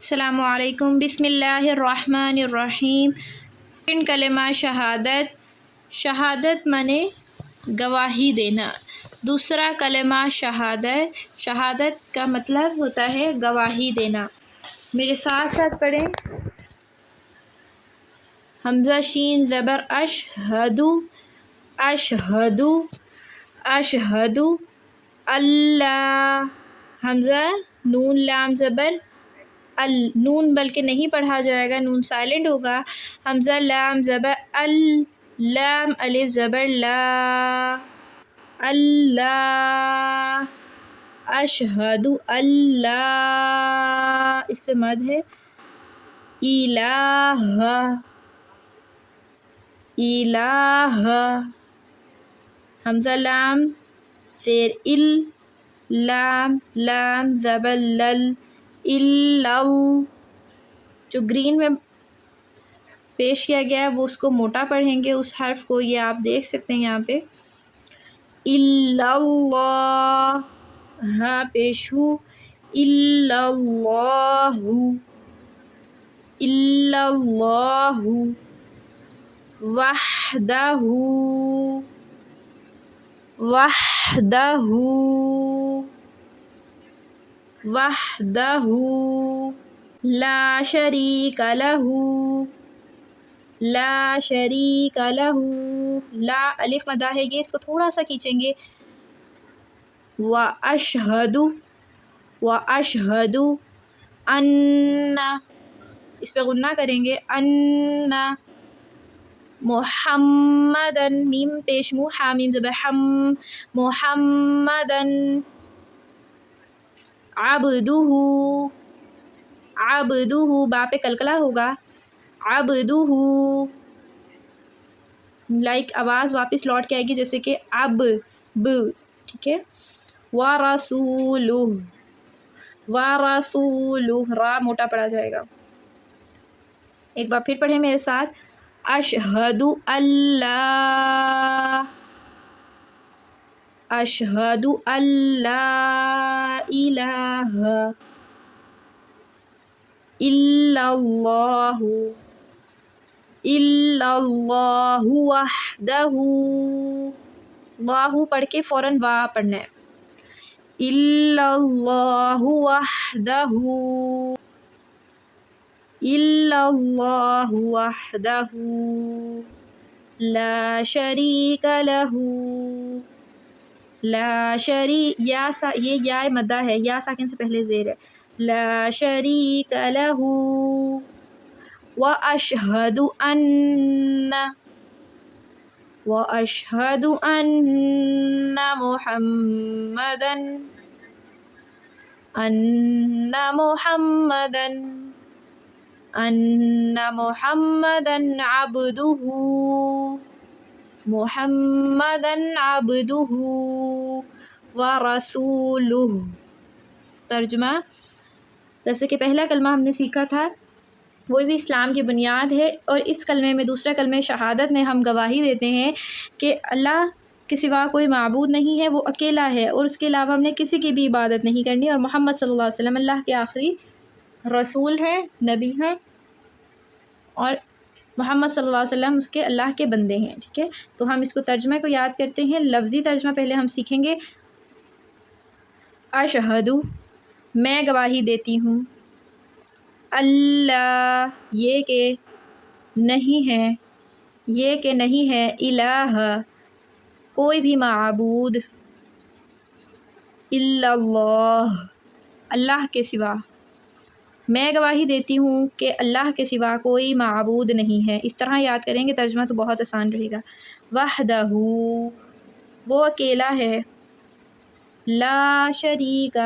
السلام علیکم۔ بسم اللہ الرحمن الرحیم۔ ان کلمہ شہادت، شہادت منے گواہی دینا۔ دوسرا کلمہ شہادت، شہادت کا مطلب ہوتا ہے گواہی دینا۔ میرے ساتھ ساتھ پڑھیں۔ حمزہ شین زبر اشہدو، اشہدو، اشہدو اللہ۔ حمزہ نون لام زبر نون بلکہ نہیں پڑھا جائے گا، نون سائلنٹ ہوگا۔ حمزہ لام زبر لام الف زبر لا، اللہ۔ اشہد اللہ، اس پہ مد ہے۔ الہ، الہ۔ حمزہ لام زیر لام لام زبر لل، جو گرین میں پیش کیا گیا ہے وہ اس کو موٹا پڑھیں گے، اس حرف کو، یہ آپ دیکھ سکتے ہیں یہاں پہ۔ اللہ، ہاں پیش ہو، اللہ، اللہ، وحدہ، وحدہ، وحدہ، لا شریک لہ، لا شریک لہ۔ لا الف مدہ ہے، یہ اس کو تھوڑا سا کھینچیں گے۔ واشہد، واشہد ان، اس پہ غنہ کریں گے، ان محمدن، میم پیش مو، حامیم زبر حم، محمدن عبدہ، عبدہ، با پہ کلکلا ہوگا، عبدہ، لائک آواز واپس لوٹ کے آئے گی جیسے کہ اب، ٹھیک ہے۔ ورسولہ، ورسولہ، را موٹا پڑا جائے گا۔ ایک بار پھر پڑھیں میرے ساتھ۔ اشہد اللہ، اشہد اللہ الہ الا اللہ، الا اللہ وحدہ، اللہ پڑھ کے فوراً وا پڑھنا ہے۔ الا اللہ وحدہ، الا اللہ وحدہ، لا شریک لہ، لا شریک، یہ یا مدہ ہے، یا ساکن سے پہلے زیر ہے۔ لا شریک لہ، واشہد ان، واشہد ان محمدن، ان محمدن، ان محمدن عبدہ، محمدن عبدہ ورسولہ۔ ترجمہ، جیسے کہ پہلا کلمہ ہم نے سیکھا تھا وہ بھی اسلام کی بنیاد ہے، اور اس کلمے میں، دوسرا کلمہ شہادت میں ہم گواہی دیتے ہیں کہ اللہ کے سوا کوئی معبود نہیں ہے، وہ اکیلا ہے، اور اس کے علاوہ ہم نے کسی کی بھی عبادت نہیں کرنی، اور محمد صلی اللہ علیہ وسلم اللہ کے آخری رسول ہیں، نبی ہیں، اور محمد صلی اللہ علیہ وسلم اس کے اللہ کے بندے ہیں، ٹھیک ہے۔ تو ہم اس کو ترجمہ کو یاد کرتے ہیں۔ لفظی ترجمہ پہلے ہم سیکھیں گے۔ اشہد، میں گواہی دیتی ہوں، اللہ، یہ کہ نہیں ہے، یہ کہ نہیں ہے، الہ، کوئی بھی معبود، الا اللہ، اللہ کے سوا، میں گواہی دیتی ہوں کہ اللہ کے سوا کوئی معبود نہیں ہے۔ اس طرح یاد کریں گے ترجمہ تو بہت آسان رہے گا۔ وحدہ، وہ اکیلا ہے، لا شریک،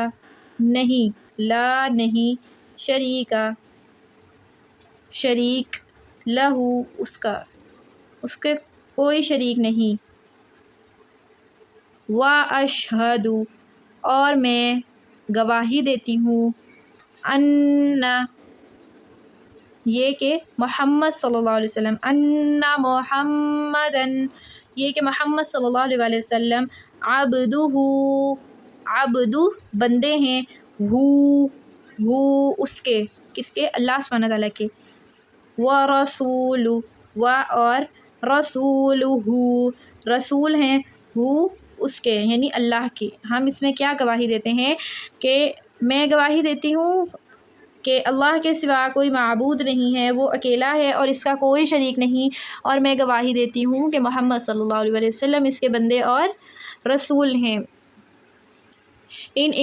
نہیں، لا نہیں، شریک، شریک، لہو، اس کا، اس کے کوئی شریک نہیں۔ واشہد، اور میں گواہی دیتی ہوں، ان، یہ کہ محمد صلی اللہ علیہ وسلم، ان محمدن، یہ کہ محمد صلی اللہ علیہ وسلم، عبدہ، عبدہ، بندے ہیں، وہ اس کے، کس کے؟ اللہ سبحانہ تعالیٰ کے. وَرَسُولُ و اور رسولہ رسول ہیں ہو اس کے یعنی اللہ کے. ہم اس میں کیا گواہی دیتے ہیں کہ میں گواہی دیتی ہوں کہ اللہ کے سوا کوئی معبود نہیں ہے، وہ اکیلا ہے اور اس کا کوئی شریک نہیں، اور میں گواہی دیتی ہوں کہ محمد صلی اللہ علیہ وسلم اس کے بندے اور رسول ہیں. In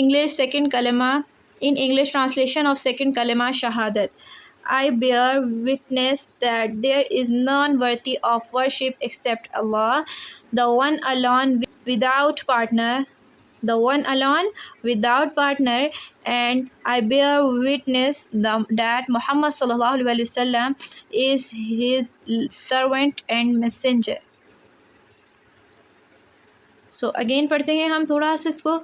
English translation of second kalima shahadat, I bear witness that there is none worthy of worship except Allah, the one alone without partner, and I bear witness that Muhammad sallallahu alaihi wasallam is his servant and messenger. So again پڑھتے ہیں ہم تھوڑا سا اس کو.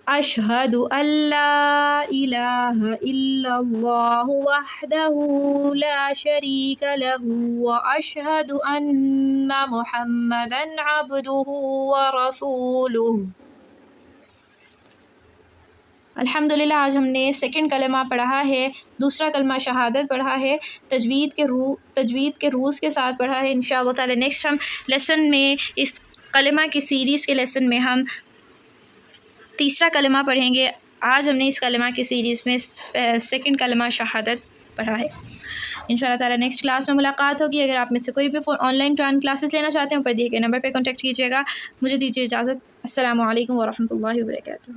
اشہد ان لا الہ الا اللہ وحدہ لا شریک لہ واشہد ان محمدا عبدہ ورسولہ. الحمدللہ آج ہم نے سیکنڈ کلمہ پڑھا ہے، دوسرا کلمہ شہادت پڑھا ہے، تجوید کے روز کے ساتھ پڑھا ہے. انشاءاللہ تعالی نیکسٹ ہم لیسن میں اس کلمہ کی سیریز کے لیسن میں ہم تیسرا کلمہ پڑھیں گے. آج ہم نے اس کلمہ کی سیریز میں سیکنڈ کلمہ شہادت پڑھا ہے. انشاءاللہ تعالی نیکسٹ کلاس میں ملاقات ہوگی. اگر آپ میں سے کوئی بھی آن لائن کلاسز لینا چاہتے ہیں اوپر دیے گئے نمبر پہ کانٹیکٹ کیجیے گا. مجھے دیجیے اجازت. السلام علیکم ورحمۃ اللہ وبرکاتہ.